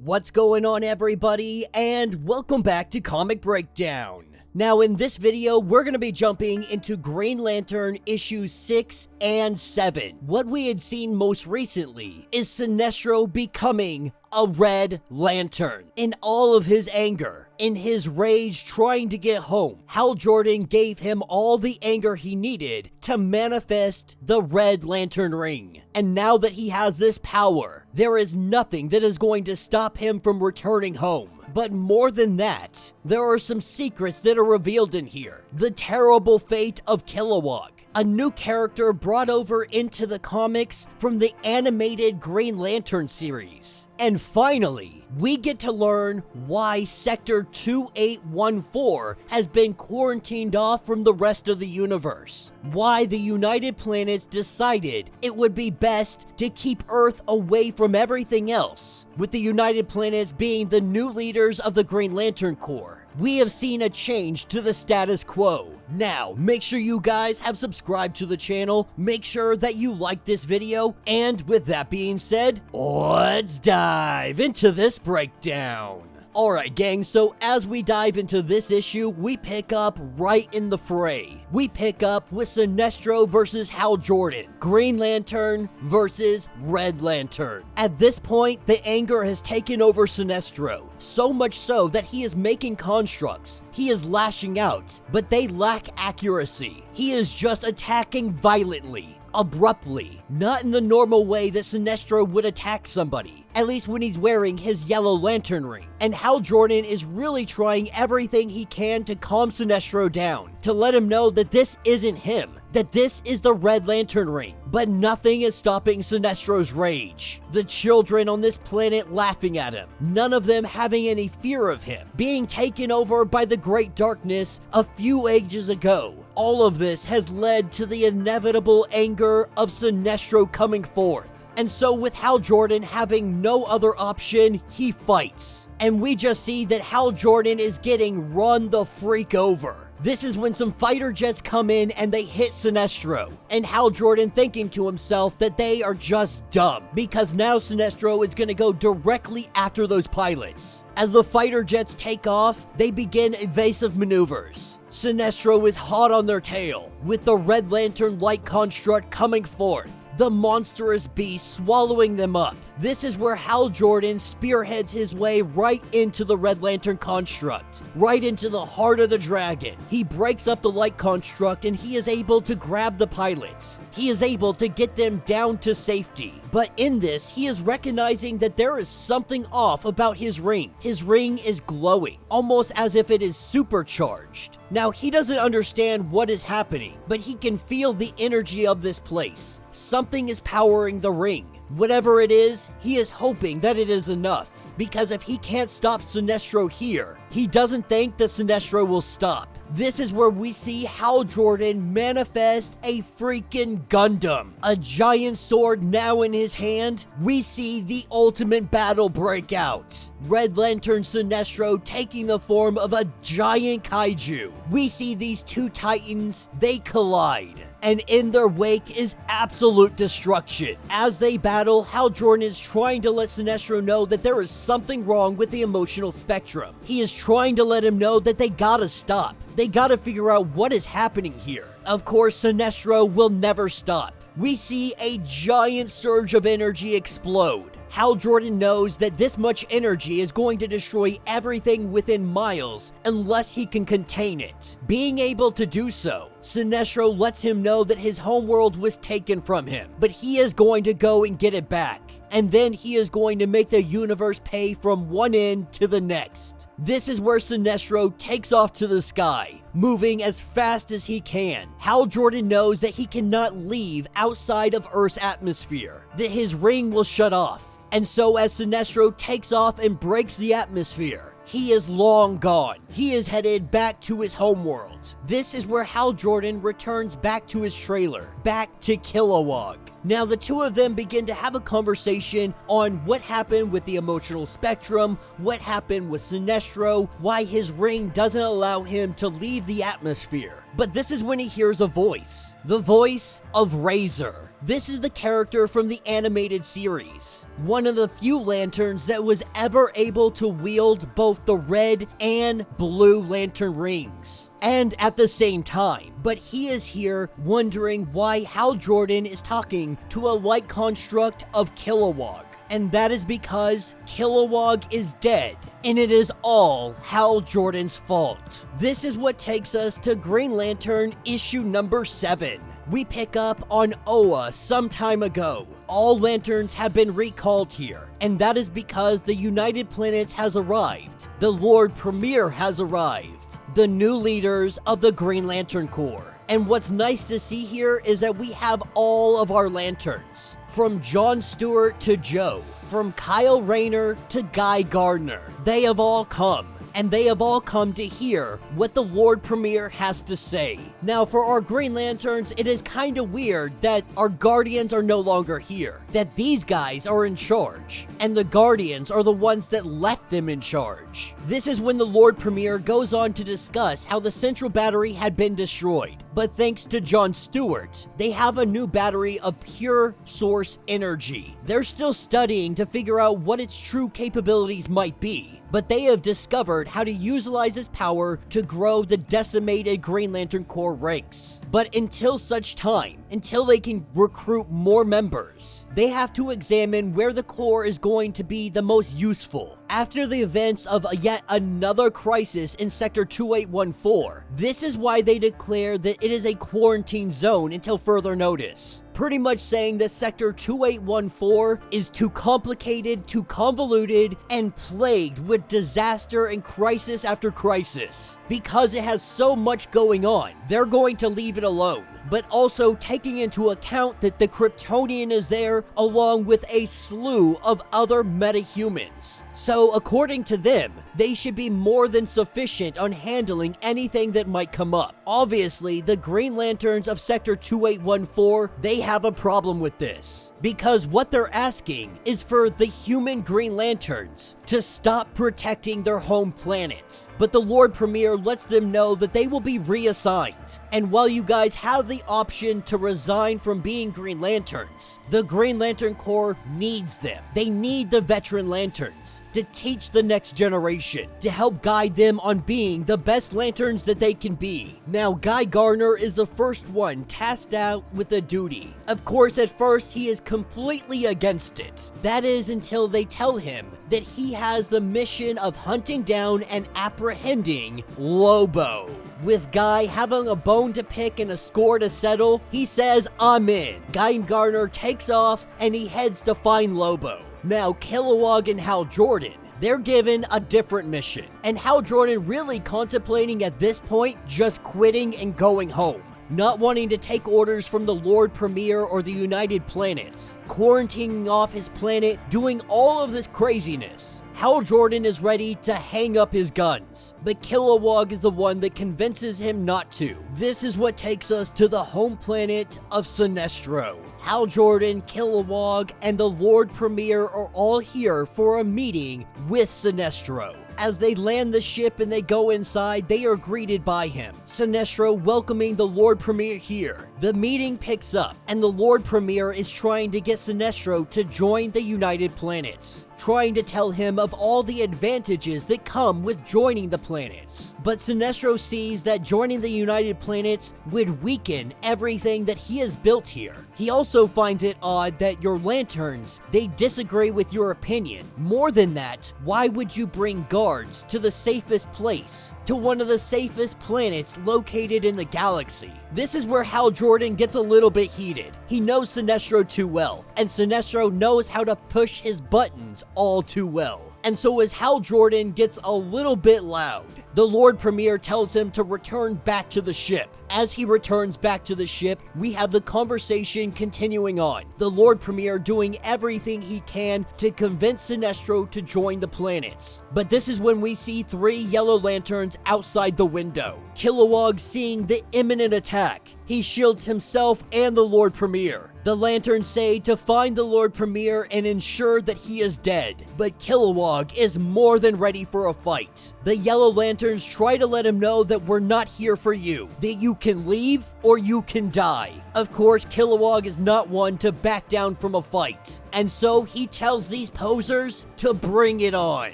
What's going on, everybody, and welcome back to Comic Breakdown. Now, in this video, we're going to be jumping into Green Lantern issues 6 and 7. What we had seen most recently is Sinestro becoming a Red Lantern. In all of his anger, in his rage trying to get home, Hal Jordan gave him all the anger he needed to manifest the Red Lantern ring. And now that he has this power, there is nothing that is going to stop him from returning home. But more than that, there are some secrets that are revealed in here. The terrible fate of Kilowog, a new character brought over into the comics from the animated Green Lantern series. And finally, we get to learn why Sector 2814 has been quarantined off from the rest of the universe. Why the United Planets decided it would be best to keep Earth away from everything else, with the United Planets being the new leaders of the Green Lantern Corps. We have seen a change to the status quo. Now, make sure you guys have subscribed to the channel, make sure that you like this video, and with that being said, let's dive into this breakdown. Alright gang, so as we dive into this issue, we pick up right in the fray. We pick up with Sinestro versus Hal Jordan, Green Lantern versus Red Lantern. At this point, the anger has taken over Sinestro, so much so that he is making constructs. He is lashing out, but they lack accuracy. He is just attacking violently, abruptly, not in the normal way that Sinestro would attack somebody, at least when he's wearing his yellow lantern ring. And Hal Jordan is really trying everything he can to calm Sinestro down, to let him know that this isn't him, that this is the Red Lantern ring. But nothing is stopping Sinestro's rage. The children on this planet laughing at him, none of them having any fear of him, being taken over by the Great Darkness a few ages ago. All of this has led to the inevitable anger of Sinestro coming forth. And so with Hal Jordan having no other option, he fights. And we just see that Hal Jordan is getting run the freak over. This is when some fighter jets come in and they hit Sinestro, and Hal Jordan thinking to himself that they are just dumb, because now Sinestro is going to go directly after those pilots. As the fighter jets take off, they begin evasive maneuvers. Sinestro is hot on their tail, with the Red Lantern light construct coming forth, the monstrous beast swallowing them up. This is where Hal Jordan spearheads his way right into the Red Lantern construct, right into the heart of the dragon. He breaks up the light construct and he is able to grab the pilots. He is able to get them down to safety. But in this, he is recognizing that there is something off about his ring. His ring is glowing, almost as if it is supercharged. Now, he doesn't understand what is happening, but he can feel the energy of this place. Something is powering the ring. Whatever it is, he is hoping that it is enough, because if he can't stop Sinestro here, he doesn't think that Sinestro will stop. This is where we see Hal Jordan manifest a freaking Gundam. A giant sword now in his hand. We see the ultimate battle break out. Red Lantern Sinestro taking the form of a giant kaiju. We see these two titans, they collide. And in their wake is absolute destruction. As they battle, Hal Jordan is trying to let Sinestro know that there is something wrong with the emotional spectrum. He is trying to let him know that they gotta stop. They gotta figure out what is happening here. Of course, Sinestro will never stop. We see a giant surge of energy explode. Hal Jordan knows that this much energy is going to destroy everything within miles unless he can contain it. Being able to do so, Sinestro lets him know that his homeworld was taken from him, but he is going to go and get it back. And then he is going to make the universe pay from one end to the next. This is where Sinestro takes off to the sky, moving as fast as he can. Hal Jordan knows that he cannot leave outside of Earth's atmosphere, that his ring will shut off. And so as Sinestro takes off and breaks the atmosphere, he is long gone. He is headed back to his homeworld. This is where Hal Jordan returns back to his trailer, back to Kilowog. Now the two of them begin to have a conversation on what happened with the emotional spectrum, what happened with Sinestro, why his ring doesn't allow him to leave the atmosphere. But this is when he hears a voice, the voice of Razor. This is the character from the animated series, one of the few lanterns that was ever able to wield both the red and blue lantern rings, and at the same time. But he is here wondering why Hal Jordan is talking to a light construct of Kilowog. And that is because Kilowog is dead, and it is all Hal Jordan's fault. This is what takes us to Green Lantern issue number 7. We pick up on Oa some time ago. All lanterns have been recalled here, and that is because the United Planets has arrived. The Lord Premier has arrived. The new leaders of the Green Lantern Corps. And what's nice to see here is that we have all of our lanterns. From JOHN Stewart to Joe, from Kyle Rayner to Guy Gardner. They have all come. And they have all come to hear what the Lord Premier has to say. Now, for our Green Lanterns, it is kind of weird that our Guardians are no longer here. That these guys are in charge. And the Guardians are the ones that left them in charge. This is when the Lord Premier goes on to discuss how the central battery had been destroyed. But thanks to JOHN Stewart, they have a new battery of pure source energy. They're still studying to figure out what its true capabilities might be, but they have discovered how to utilize its power to grow the decimated Green Lantern Corps ranks. But until such time, until they can recruit more members, they have to examine where the Corps is going to be the most useful. After the events of yet another crisis in Sector 2814, this is why they declare that it is a quarantine zone until further notice. Pretty much saying that Sector 2814 is too complicated, too convoluted, and plagued with disaster and crisis after crisis. Because it has so much going on, they're going to leave it alone. But also taking into account that the Kryptonian is there along with a slew of other metahumans. So according to them, they should be more than sufficient on handling anything that might come up. Obviously, the Green Lanterns of Sector 2814, they have a problem with this. Because what they're asking is for the human Green Lanterns to stop protecting their home planets. But the Lord Premier lets them know that they will be reassigned. And while you guys have the option to resign from being Green Lanterns, the Green Lantern Corps needs them. They need the veteran Lanterns to teach the next generation, to help guide them on being the best Lanterns that they can be. Now, Guy Gardner is the first one tasked out with a duty. Of course, at first, he is completely against it. That is until they tell him that he has the mission of hunting down and apprehending Lobo. With Guy having a bone to pick and a score to settle, he says, "I'm in." Guy Gardner takes off and he heads to find Lobo. Now, Kilowog and Hal Jordan, they're given a different mission. And Hal Jordan really contemplating at this point just quitting and going home. Not wanting to take orders from the Lord Premier or the United Planets. Quarantining off his planet, doing all of this craziness. Hal Jordan is ready to hang up his guns, but Kilowog is the one that convinces him not to. This is what takes us to the home planet of Sinestro. Hal Jordan, Kilowog, and the Lord Premier are all here for a meeting with Sinestro. As they land the ship and they go inside, they are greeted by him. Sinestro welcoming the Lord Premier here. The meeting picks up, and the Lord Premier is trying to get Sinestro to join the United Planets, trying to tell him of all the advantages that come with joining the planets. But Sinestro sees that joining the United Planets would weaken everything that he has built here. He also finds it odd that your lanterns, they disagree with your opinion. More than that, why would you bring guards to the safest place, to one of the safest planets located in the galaxy? This is where Hal Jordan gets a little bit heated. He knows Sinestro too well, and Sinestro knows how to push his buttons all too well. And so as Hal Jordan gets a little bit loud, the Lord Premier tells him to return back to the ship. As he returns back to the ship, we have the conversation continuing on. The Lord Premier doing everything he can to convince Sinestro to join the planets. But this is when we see 3 yellow lanterns outside the window. Kilowog seeing the imminent attack. He shields himself and the Lord Premier. The lanterns say to find the Lord Premier and ensure that he is dead. But Kilowog is more than ready for a fight. The yellow lanterns try to let him know that we're not here for you, that you can leave or you can die. Of course, Kilowog is not one to back down from a fight, and so he tells these posers to bring it on.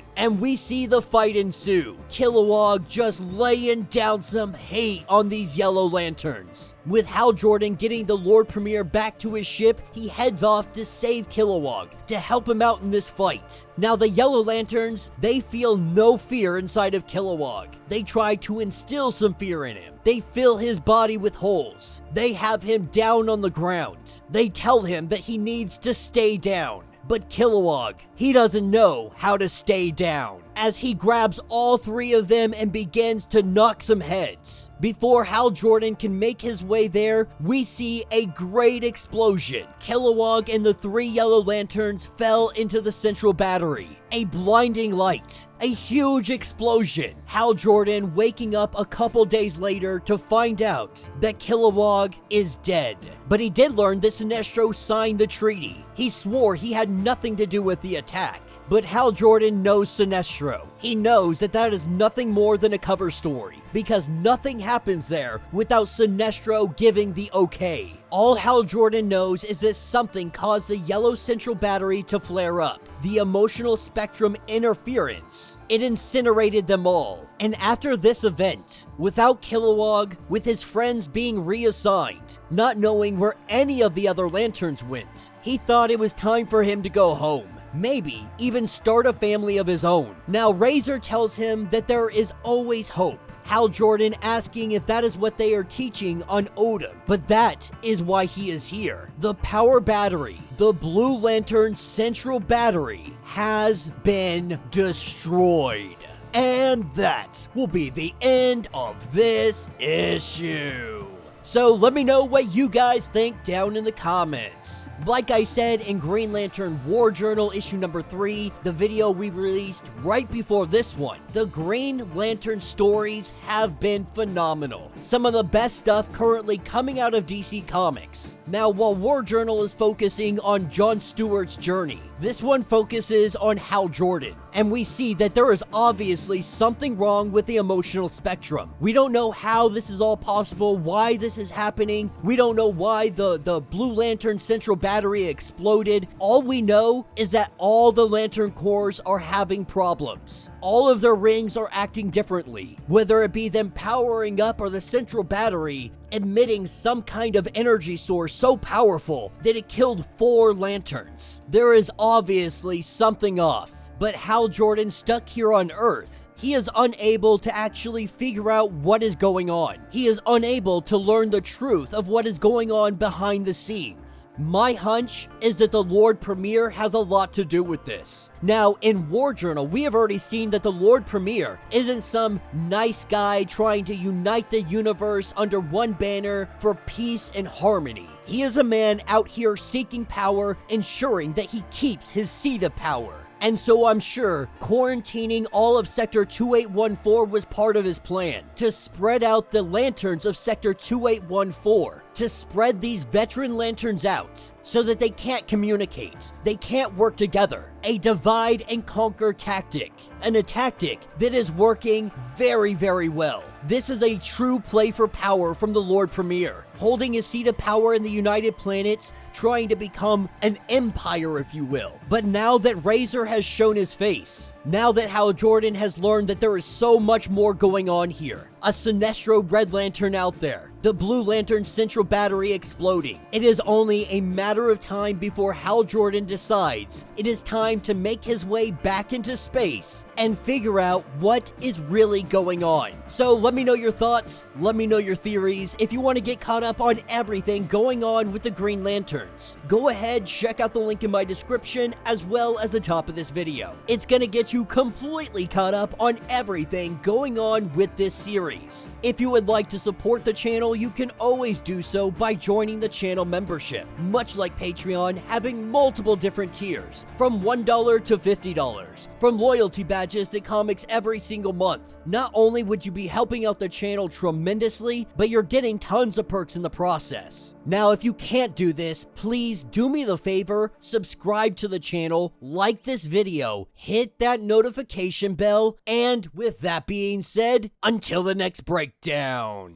And we see the fight ensue. Kilowog just laying down some hate on these Yellow Lanterns. With Hal Jordan getting the Lord Premier back to his ship, he heads off to save Kilowog, to help him out in this fight. Now the Yellow Lanterns, they feel no fear inside of Kilowog. They try to instill some fear in him. They fill his body with holes. They have him down on the ground. They tell him that he needs to stay down. But Kilowog, he doesn't know how to stay down, as he grabs all three of them and begins to knock some heads. Before Hal Jordan can make his way there, we see a great explosion. Kilowog and the three Yellow Lanterns fell into the central battery. A blinding light. A huge explosion. Hal Jordan waking up a couple days later to find out that Kilowog is dead. But he did learn that Sinestro signed the treaty. He swore he had nothing to do with the attack. But Hal Jordan knows Sinestro. He knows that that is nothing more than a cover story, because nothing happens there without Sinestro giving the okay. All Hal Jordan knows is that something caused the yellow central battery to flare up. The emotional spectrum interference. It incinerated them all. And after this event, without Kilowog, with his friends being reassigned, not knowing where any of the other lanterns went, he thought it was time for him to go home. Maybe even start a family of his own. Now Razor tells him that there is always hope. Hal Jordan asking if that is what they are teaching on Odom, but that is why he is here. The power battery, the Blue Lantern Central Battery, has been destroyed. And that will be the end of this issue. So let me know what you guys think down in the comments. Like I said in Green Lantern War Journal issue number 3, the video we released right before this one, the Green Lantern stories have been phenomenal. Some of the best stuff currently coming out of DC Comics. Now, while War Journal is focusing on JOHN Stewart's journey, this one focuses on Hal Jordan, and we see that there is obviously something wrong with the emotional spectrum. We don't know how this is all possible, why this is happening. We don't know why the Blue Lantern Central Battery exploded. All we know is that all the Lantern cores are having problems. All of their rings are acting differently, whether it be them powering up or the Central Battery emitting some kind of energy source so powerful that it killed 4 lanterns. There is obviously something off. But Hal Jordan, stuck here on Earth, he is unable to actually figure out what is going on. He is unable to learn the truth of what is going on behind the scenes. My hunch is that the Lord Premier has a lot to do with this. Now, in War Journal, we have already seen that the Lord Premier isn't some nice guy trying to unite the universe under one banner for peace and harmony. He is a man out here seeking power, ensuring that he keeps his seat of power. And so I'm sure quarantining all of Sector 2814 was part of his plan, to spread out the lanterns of Sector 2814, to spread these veteran lanterns out so that they can't communicate, they can't work together. A divide and conquer tactic, and a tactic that is working very, very well. This is a true play for power from the Lord Premier, holding his seat of power in the United Planets, trying to become an empire, if you will. But now that Razor has shown his face, now that Hal Jordan has learned that there is so much more going on here, a Sinestro Red Lantern out there, the Blue Lantern Central Battery exploding, it is only a matter of time before Hal Jordan decides it is time to make his way back into space and figure out what is really going on. So let me know your thoughts, let me know your theories. If you want to get caught up on everything going on with the Green Lanterns, go ahead, check out the link in my description as well as the top of this video. It's gonna get you completely caught up on everything going on with this series. If you would like to support the channel, you can always do so by joining the channel membership, much like Patreon, having multiple different tiers, from $1 to $50, from loyalty badges to comics every single month. Not only would you be helping out the channel tremendously, but you're getting tons of perks in the process. Now, if you can't do this, please do me the favor, subscribe to the channel, like this video, hit that notification bell, and with that being said, until the next breakdown.